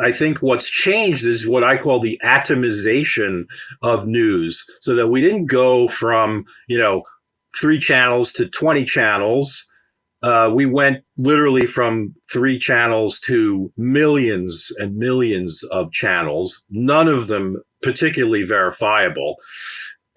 I think what's changed is what I call the atomization of news, so that we didn't go from, 3 channels to 20 channels. We went literally from 3 channels to millions and millions of channels, none of them particularly verifiable,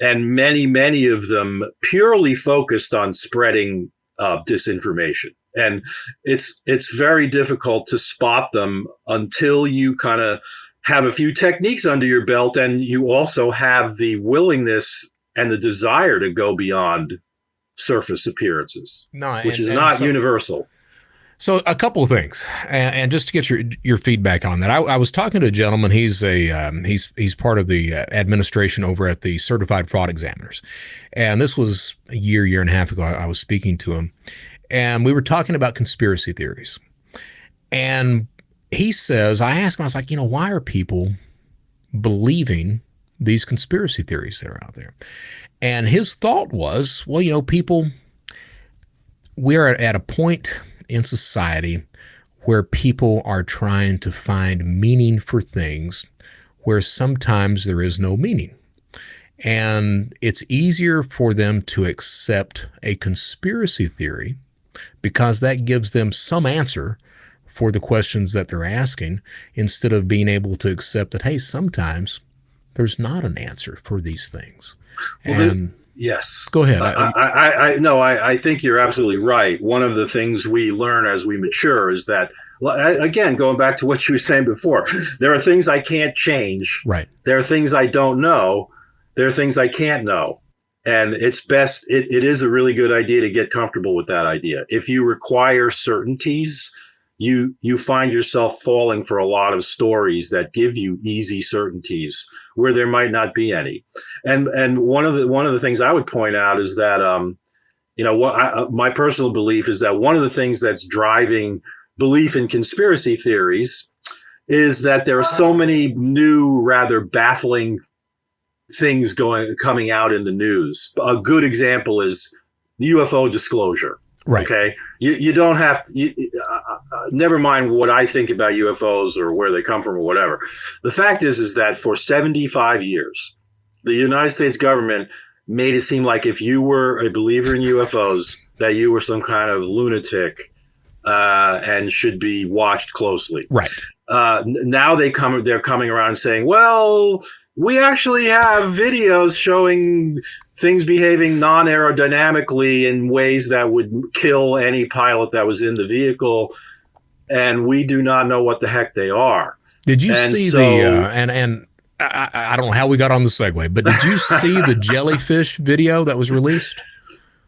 and many, many of them purely focused on spreading disinformation. And it's very difficult to spot them until you kind of have a few techniques under your belt, and you also have the willingness and the desire to go beyond surface appearances, which is not universal. So a couple of things, and just to get your feedback on that, I was talking to a gentleman. He's he's part of the administration over at the Certified Fraud Examiners, and this was a year and a half ago. I was speaking to him, and we were talking about conspiracy theories. And he says, I asked him, I was like, why are people believing these conspiracy theories that are out there? And his thought was, well, people, we're at a point in society where people are trying to find meaning for things where sometimes there is no meaning. And it's easier for them to accept a conspiracy theory because that gives them some answer for the questions that they're asking, instead of being able to accept that, hey, sometimes there's not an answer for these things. Well, yes. Go ahead. I think you're absolutely right. One of the things we learn as we mature is that, again, going back to what you were saying before, there are things I can't change. Right. There are things I don't know. There are things I can't know. And it's best, it is a really good idea to get comfortable with that idea. If you require certainties, you find yourself falling for a lot of stories that give you easy certainties where there might not be any. And one of the things I would point out is that my personal belief is that one of the things that's driving belief in conspiracy theories is that there are so many new, rather baffling things coming out in the news. A good example is UFO disclosure. Right. Okay. You don't have to, never mind what I think about UFOs or where they come from or whatever. The fact is that for 75 years, the United States government made it seem like if you were a believer in UFOs, that you were some kind of lunatic and should be watched closely. Right. Now they're coming around saying, well, we actually have videos showing things behaving non-aerodynamically in ways that would kill any pilot that was in the vehicle, and we do not know what the heck they are. Did you see and I don't know how we got on the segue, but did you see the jellyfish video that was released?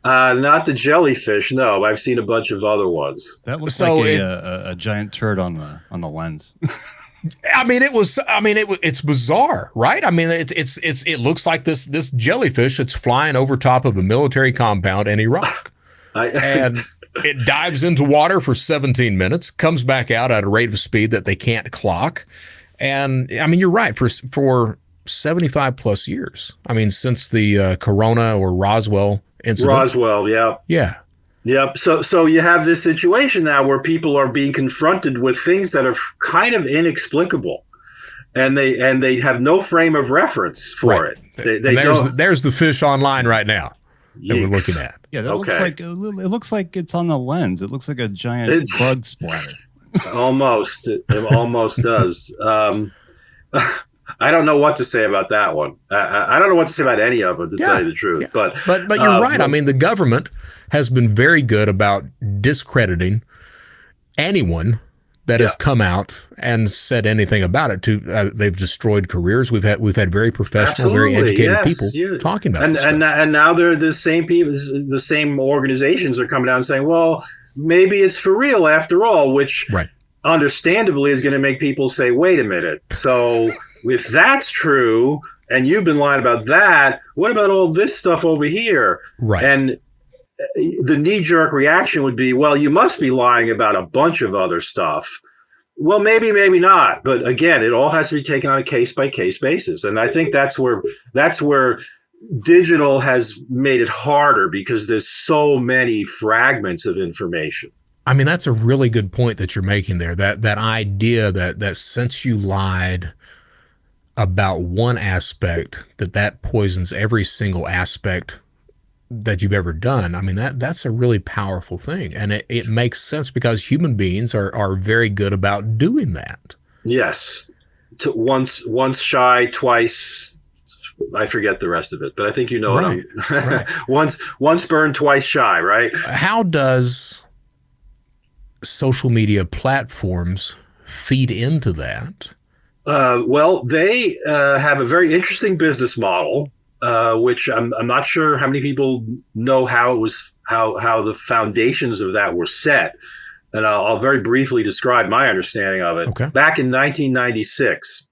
Not the jellyfish. No, I've seen a bunch of other ones. That looks like a giant turd on the lens. It's bizarre, right? I mean, it looks like this jellyfish that's flying over top of a military compound in Iraq. And it dives into water for 17 minutes, comes back out at a rate of speed that they can't clock. And I mean, you're right, for 75 plus years. I mean, since the Corona or Roswell incident. Roswell, yeah. Yeah. Yep. So you have this situation now where people are being confronted with things that are kind of inexplicable, and they have no frame of reference for it. There's the fish online right now that we're looking at. Yeah, that looks like it's on the lens. It looks like a giant bug splatter. Almost. It almost does. I don't know what to say about that one. I don't know what to say about any of them, to tell you the truth. Yeah. But you're right. I mean, the government has been very good about discrediting anyone that has come out and said anything about it. They've destroyed careers. We've had very professional, very educated people talking about it. And now they're the same people. The same organizations are coming down and saying, well, maybe it's for real after all, which understandably is going to make people say, wait a minute. So if that's true and you've been lying about that, what about all this stuff over here? Right. And the knee-jerk reaction would be, well, you must be lying about a bunch of other stuff. Well, maybe not. But again, it all has to be taken on a case-by-case basis. And I think that's where digital has made it harder, because there's so many fragments of information. I mean, that's a really good point that you're making there. That idea that since you lied about one aspect, that poisons every single aspect that you've ever done. I mean, that's a really powerful thing. And it makes sense because human beings are very good about doing that. Yes. Once shy, twice, I forget the rest of it, but I think you know Right. it. Right. Once burned, twice shy, right? How does social media platforms feed into that? Well, they have a very interesting business model, which I'm not sure how many people know how the foundations of that were set. And I'll very briefly describe my understanding of it. Okay. Back in 1996,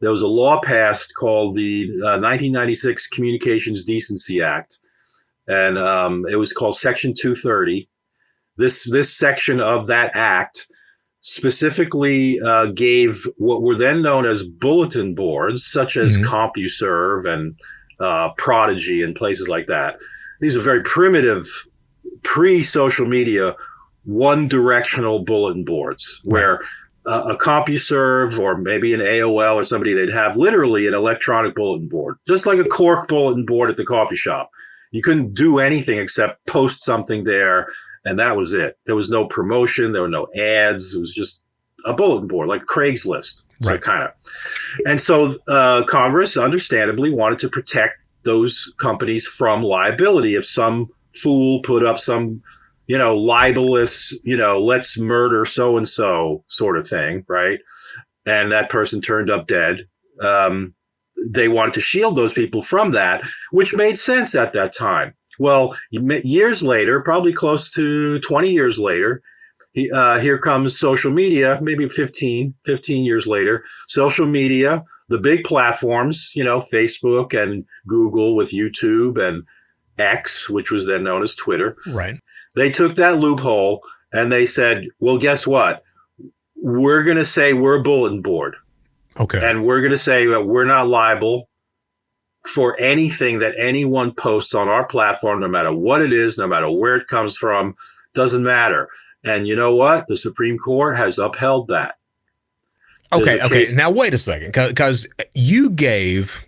there was a law passed called the 1996 Communications Decency Act, and it was called Section 230. This section of that act specifically gave what were then known as bulletin boards, such as CompuServe and Prodigy and places like that. These are very primitive, pre-social media, one-directional bulletin boards where a CompuServe or maybe an AOL or somebody, they'd have literally an electronic bulletin board, just like a cork bulletin board at the coffee shop. You couldn't do anything except post something there, and that was it. There was no promotion. There were no ads. It was just a bulletin board, like Craigslist. So Right. kind of. And so Congress, understandably, wanted to protect those companies from liability if some fool put up some, libelous, let's murder so-and-so sort of thing, right? And that person turned up dead. They wanted to shield those people from that, which made sense at that time. Well, years later, probably close to 20 years later, here comes social media, maybe 15 years later, social media, the big platforms, Facebook and Google with YouTube and X, which was then known as Twitter. Right. They took that loophole and they said, well, guess what? We're going to say we're a bulletin board. Okay. And we're going to say that we're not liable for anything that anyone posts on our platform, no matter what it is, no matter where it comes from, doesn't matter. And you know what? The Supreme Court has upheld that. Okay. Now, wait a second, because you gave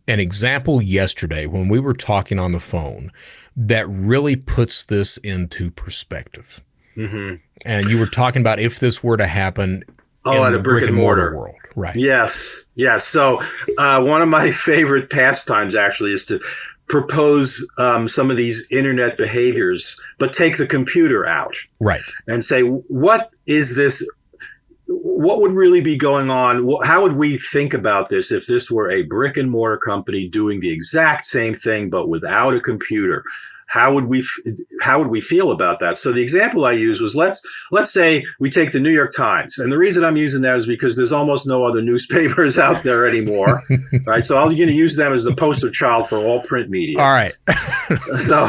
an example yesterday when we were talking on the phone that really puts this into perspective. Mm-hmm. And you were talking about if this were to happen in a brick and mortar world. Right. Yes. So one of my favorite pastimes actually is to propose some of these internet behaviors, but take the computer out. Right. And say, what is this? What would really be going on? How would we think about this if this were a brick and mortar company doing the exact same thing, but without a computer? How would we feel about that? So the example I used was let's say we take the New York Times, and the reason I'm using that is because there's almost no other newspapers out there anymore, right? So I'm going to use them as the poster child for all print media. All right. So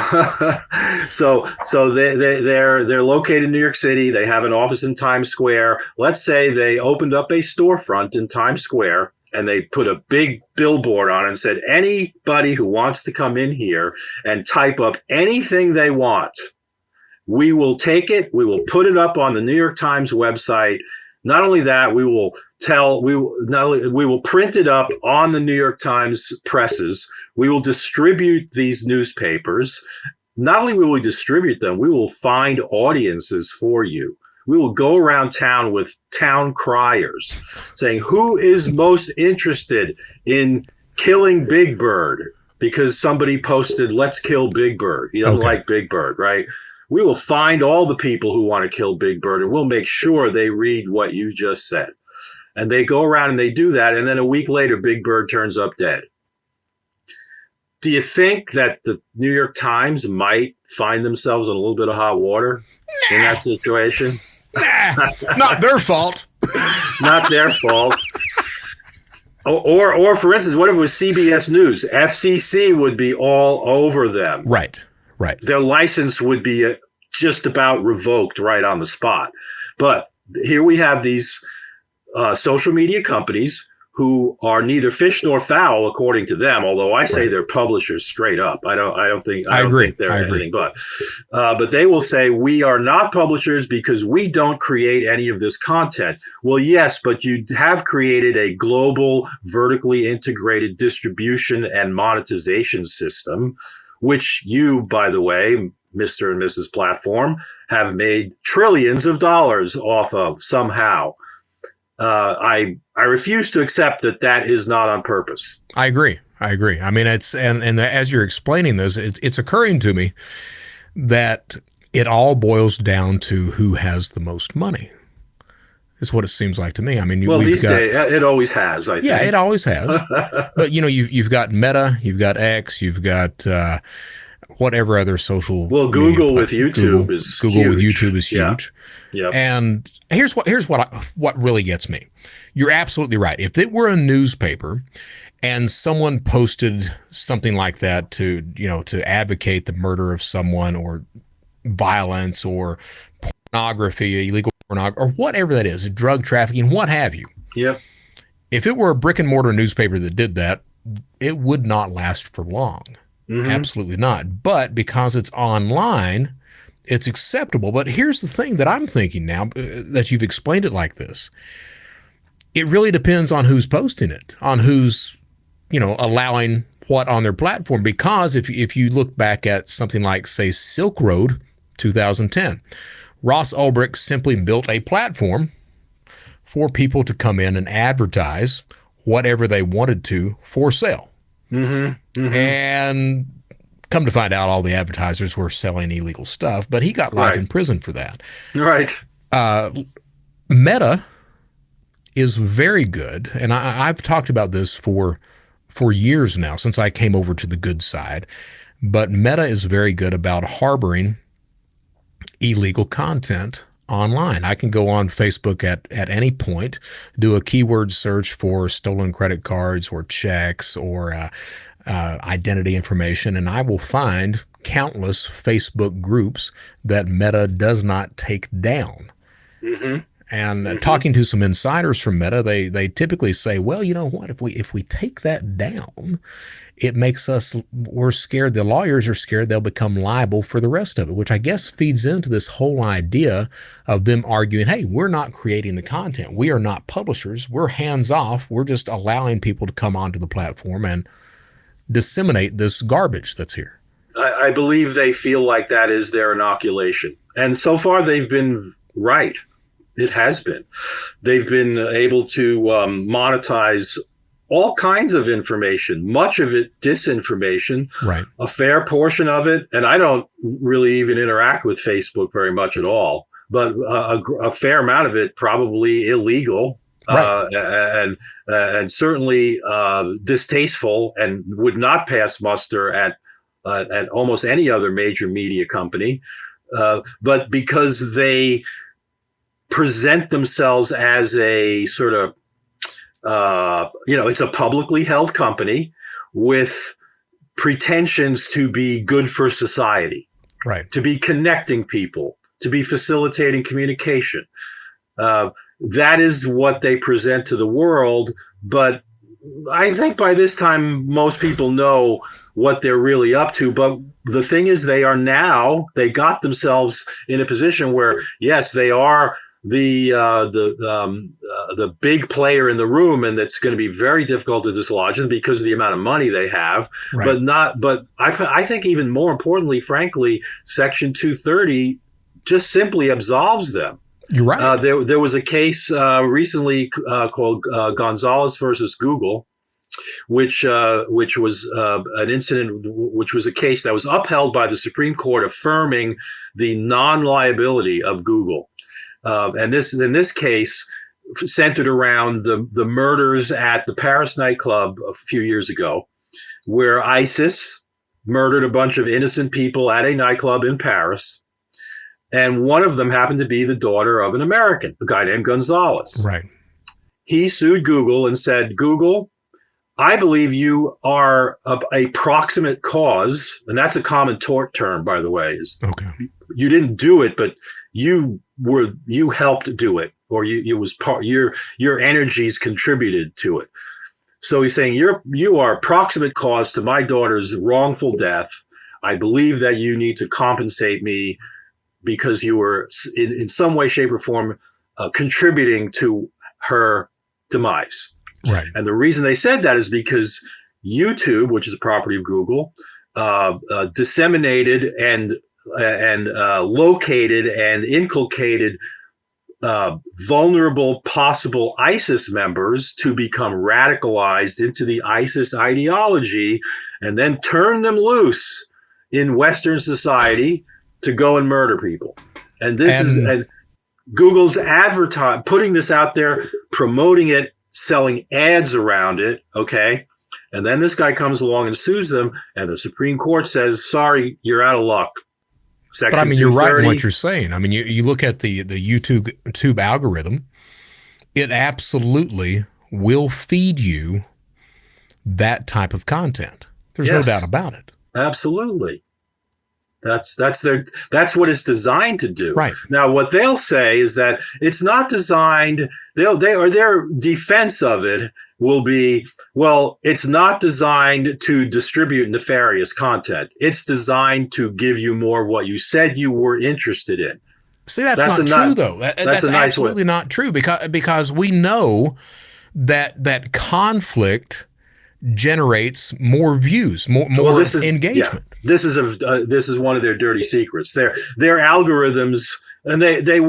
they're located in New York City. They have an office in Times Square. Let's say they opened up a storefront in Times Square, and they put a big billboard on it and said, anybody who wants to come in here and type up anything they want, we will take it. We will put it up on the New York Times website. Not only that, we will print it up on the New York Times presses. We will distribute these newspapers. Not only will we distribute them, we will find audiences for you. We will go around town with town criers saying, who is most interested in killing Big Bird? Because somebody posted, let's kill Big Bird. He doesn't like Big Bird, right? We will find all the people who want to kill Big Bird, and we'll make sure they read what you just said. And they go around and they do that. And then a week later, Big Bird turns up dead. Do you think that the New York Times might find themselves in a little bit of hot water in that situation? Nah, not their fault. Not their fault. Or for instance, what if it was CBS News? FCC would be all over them. Right. Their license would be just about revoked right on the spot. But here we have these social media companies who are neither fish nor fowl, according to them. Although I say they're publishers straight up. I don't think they're anything but they will say we are not publishers because we don't create any of this content. Well, yes, but you have created a global, vertically integrated distribution and monetization system, which you, by the way, Mr. and Mrs. Platform, have made trillions of dollars off of somehow. I refuse to accept that is not on purpose. I agree. I mean, it's and as you're explaining this, it's occurring to me that it all boils down to who has the most money. Is what it seems like to me. I mean, these days it always has. I think. Yeah, it always has. But you've got Meta, you've got X, you've got whatever other social. Well, Google with YouTube is huge. Yeah. And here's what really gets me. You're absolutely right. If it were a newspaper and someone posted something like that to advocate the murder of someone or violence or pornography, illegal pornography, or whatever that is, drug trafficking, what have you. Yep. If it were a brick and mortar newspaper that did that, it would not last for long. Mm-hmm. Absolutely not. But because it's online, it's acceptable. But here's the thing that I'm thinking now that you've explained it like this. It really depends on who's posting it, on who's, allowing what on their platform. Because if you look back at something like, say, Silk Road 2010, Ross Ulbricht simply built a platform for people to come in and advertise whatever they wanted to for sale. Mm-hmm. Mm-hmm. And come to find out, all the advertisers were selling illegal stuff, but he got life in prison for that. Right. Meta is very good, and I've talked about this for years now, since I came over to the good side, but Meta is very good about harboring illegal content online. I can go on Facebook at any point, do a keyword search for stolen credit cards or checks or identity information, and I will find countless Facebook groups that Meta does not take down. Mm-hmm. And talking to some insiders from Meta, they typically say, well, you know what, if we take that down, it makes we're scared, the lawyers are scared they'll become liable for the rest of it, which I guess feeds into this whole idea of them arguing, hey, we're not creating the content. We are not publishers. We're hands off. We're just allowing people to come onto the platform and disseminate this garbage that's here. I believe they feel like that is their inoculation. And so far they've been right. It has been. They've been able to monetize all kinds of information, much of it disinformation, right? A fair portion of it. And I don't really even interact with Facebook very much at all, but a fair amount of it probably illegal. Right. And certainly distasteful and would not pass muster at almost any other major media company. But because they present themselves as a sort of, it's a publicly held company with pretensions to be good for society, right? To be connecting people, to be facilitating communication. That is what they present to the world. But I think by this time, most people know what they're really up to. But the thing is, they got themselves in a position where, yes, they are the big player in the room, and it's going to be very difficult to dislodge them because of the amount of money they have. Right. But I think even more importantly, frankly, Section 230 just simply absolves them. You're right. There was a case recently called Gonzalez versus Google, which was an incident, which was a case that was upheld by the Supreme Court, affirming the non-liability of Google. And in this case, centered around the murders at the Paris nightclub a few years ago, where ISIS murdered a bunch of innocent people at a nightclub in Paris. And one of them happened to be the daughter of an American, a guy named Gonzalez. Right. He sued Google and said, Google, I believe you are a proximate cause. And that's a common tort term, by the way. Okay. You didn't do it, but you helped do it. or it was part your energies contributed to it. So he's saying you are proximate cause to my daughter's wrongful death. I believe that you need to compensate me because you were in some way, shape, or form contributing to her demise. Right. And the reason they said that is because YouTube, which is a property of Google, disseminated and located and inculcated vulnerable possible ISIS members to become radicalized into the ISIS ideology, and then turn them loose in Western society to go and murder people. And Google's putting this out there, promoting it, selling ads around it. Okay. And then this guy comes along and sues them, and the Supreme Court says, sorry, you're out of luck. Section but I mean, you're right in 230. what you're saying. I mean, you look at the YouTube algorithm, it absolutely will feed you that type of content. There's no doubt about it. Absolutely. That's what it's designed to do. Right. Now, what they'll say is that it's not designed. Their defense of it will be, well, it's not designed to distribute nefarious content. It's designed to give you more of what you said you were interested in. See, that's not true, though. That's a nice absolutely not true, because we know that conflict generates more views, more engagement. Yeah, this is one of their dirty secrets. Their algorithms, and they're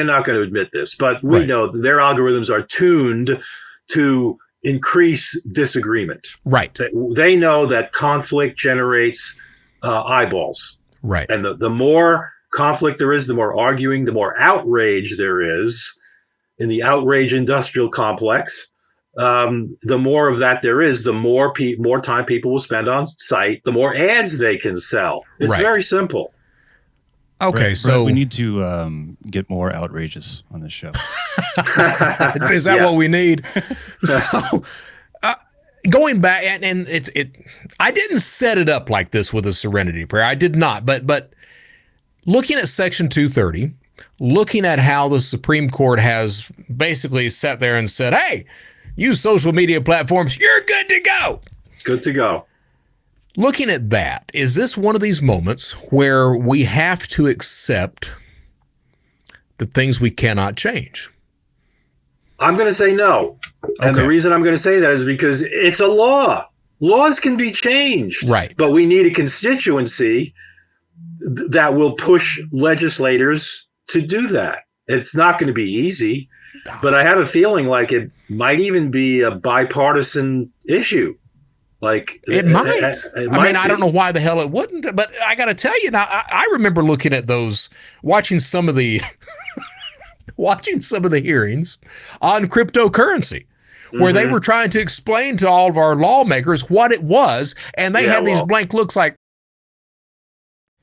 not going to admit this, but we know that their algorithms are tuned to increase disagreement. Right. They know that conflict generates eyeballs. Right. And the more conflict there is, the more arguing, the more outrage there is in the outrage industrial complex. The more of that there is, the more time people will spend on site, the more ads they can sell. It's very simple. Okay, Brett, so we need to get more outrageous on this show. Is that what we need? So, going back, and I didn't set it up like this with a serenity prayer. I did not, but looking at Section 230, looking at how the Supreme Court has basically sat there and said, "Hey, use social media platforms, you're good to go." Good to go. Looking at that, is this one of these moments where we have to accept the things we cannot change? I'm going to say no. And the reason I'm going to say that is because it's a law. Laws can be changed. Right. But we need a constituency that will push legislators to do that. It's not going to be easy, but I have a feeling like it might even be a bipartisan issue. Like it might. I don't know why the hell it wouldn't, but I got to tell you now, I remember looking at those, watching some of the hearings on cryptocurrency, where they were trying to explain to all of our lawmakers what it was, and they had these blank looks like.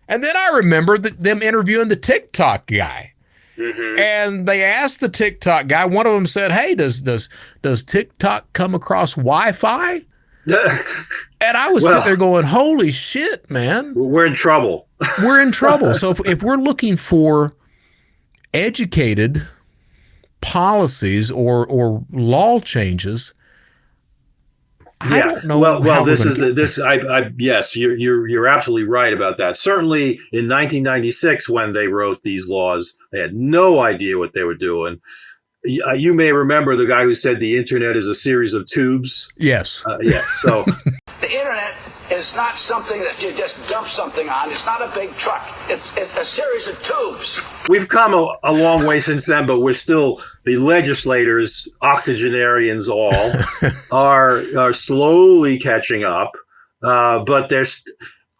And then I remember them interviewing the TikTok guy. Mm-hmm. And they asked the TikTok guy, one of them said, "Hey, does TikTok come across Wi-Fi?" And I was sitting there going, "Holy shit, man. We're in trouble." We're in trouble. So if we're looking for educated policies or law changes, I don't know. Well, yes, you're absolutely right about that. Certainly in 1996, when they wrote these laws, they had no idea what they were doing. You may remember the guy who said the internet is a series of tubes. Yes. So the internet is not something that you just dump something on. It's not a big truck. It's a series of tubes. We've come a long way since then, but we're still, the legislators, octogenarians all, are slowly catching up. But there's,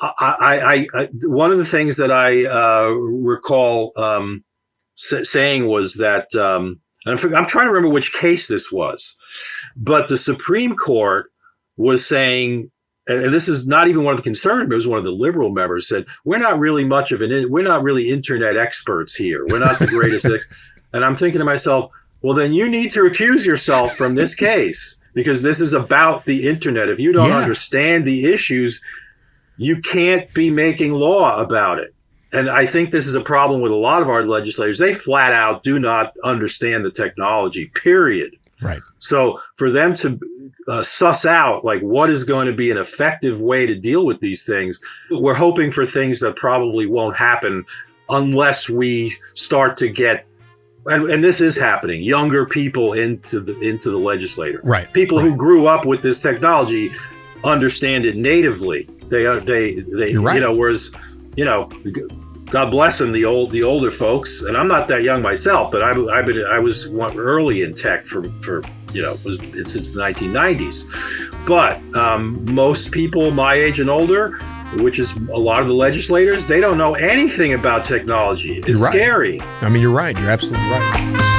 one of the things that I recall saying was that, I'm trying to remember which case this was, but the Supreme Court was saying, and this is not even one of the conservative members, one of the liberal members said, we're not really internet experts here. We're not the greatest. And I'm thinking to myself, well, then you need to recuse yourself from this case, because this is about the internet. If you don't understand the issues, you can't be making law about it. And I think this is a problem with a lot of our legislators. They flat out do not understand the technology, period. Right. So for them to suss out like what is going to be an effective way to deal with these things, we're hoping for things that probably won't happen unless we start to get, and this is happening, younger people into the legislature. Right. People who grew up with this technology understand it natively. They You're right. whereas, God bless them, the older folks, and I'm not that young myself, but I was early in tech for since the 1990s. But most people my age and older, which is a lot of the legislators, they don't know anything about technology. It's scary. I mean, you're right. You're absolutely right.